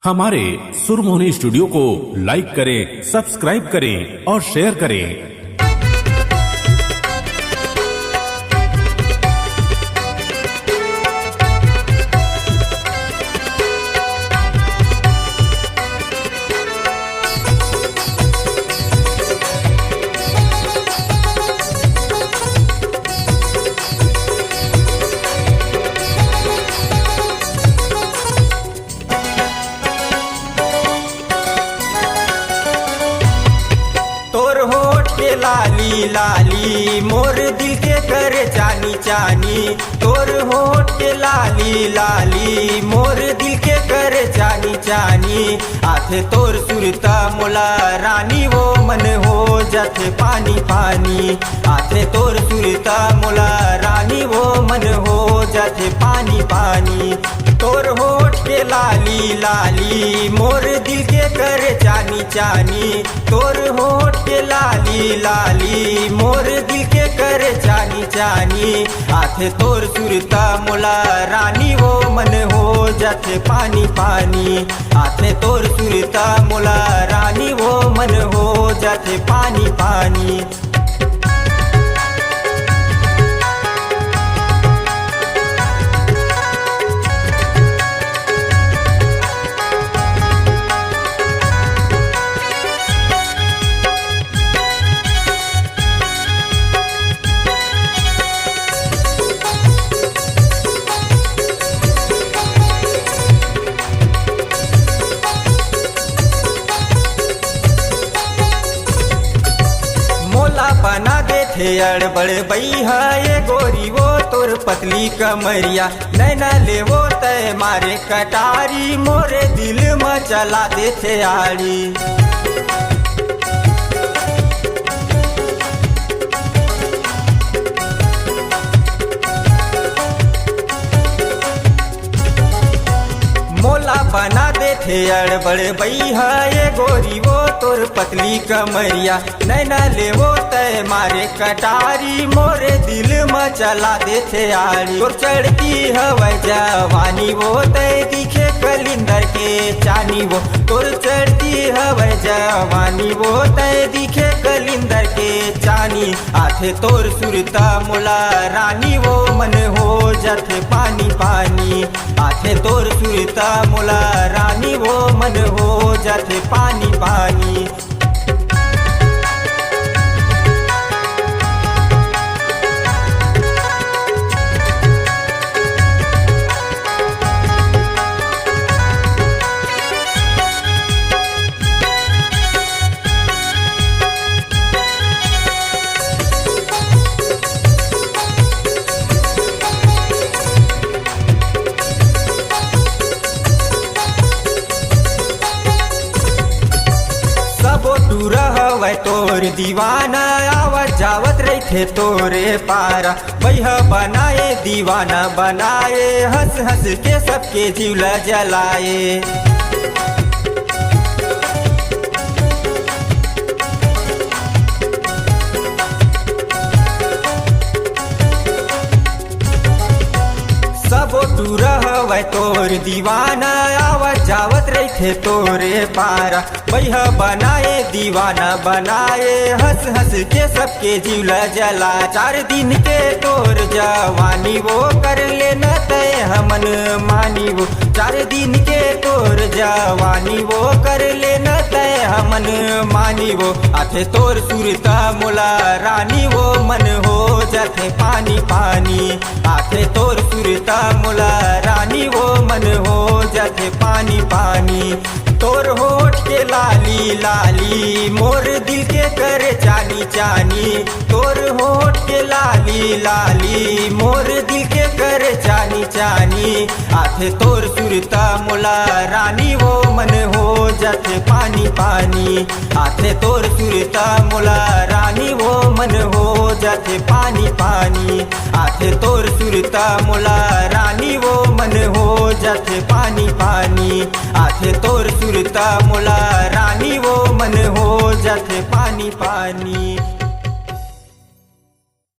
हमारे सुरमोहनी स्टूडियो को लाइक करें, सब्सक्राइब करें और शेयर करें। तोर होठ के लाली लाली मोर दिल के कर चानी चानी। तोर होठ के लाली लाली मोर दिल के कर चानी चानी। आथे तोर सुरता मोला रानी वो मन हो जाथे पानी पानी। आथे तोर सुरता मोला रानी वो मन हो जाथे पानी पानी। तोर होठ के लाली लाली मोर दिल के कर चानी चानी। तोर होठ के लाली लाली मोर दिल के कर चानी चानी। आथे तोर सुरता मोला रानी वो मन हो जाथे पानी पानी। आथे तोर सुरता मोला रानी वो मन हो जाथे पानी पानी। मोला बना दे थे अड़बड़ बैहा ये गोरी वो तोर पतली कमरिया। नैना ले वो तय मारे कटारी मोरे दिल में चला दे थे आड़ी। मोला बना दे थे अड़बड़ बैहा ये गोरी वो तोर पतली कमरिया। नैना ले वो तय मारे कटारी मोरे दिल में चला दे थे आड़ी। तोर चढ़ती हवै जवानी वो तय दिखे कलिंदर के चानी वो। तोर चढ़ती हवै जवानी वो तय दिखे कलिंदर के चानी। आथे तोर सुरता मोला रानी वो मन हो जाथे पानी पानी। आथे तोर सुरता मोला रानी वो मन हो जाथे पानी पानी। टूरा हवै तोर दीवाना आवत जावत रहे तोरे पारा। बैह बनाए दीवाना बनाए हंस हंस के सबके जीवला जलाए। टूरा हवै तोर दीवाना आवत जावत रहे तोरे पारा। बैह बनाए दीवाना बनाए हंस हंस के सबके जीवला जला। 4 दिन के तोर जवानी वो कर लेना तय हमन मानी वो। 4 दिन के तोर जवानी वो कर लेना तय हमन मानी वो। आथे तोर सुरता मोला रानी वो मन हो जाथे पानी पानी। आथे तोर सुरता मोला रानी वो मन हो जाथे पानी पानी। तोर होठ के लाली लाली मोर दिल के कर चानी चानी। तोर होठ के लाली लाली मोर दिल के कर चानी चानी। आथे तोर सुरता मोला रानी वो मन हो जाथे पानी पानी। आथे तोर सुरता मोला रानी वो मन हो जाथे पानी पानी। आथे तोर सुरता मोला रानी वो मन हो जाथे पानी पानी। आथे तोर सुरता मोला रानी वो मन हो जाथे पानी पानी।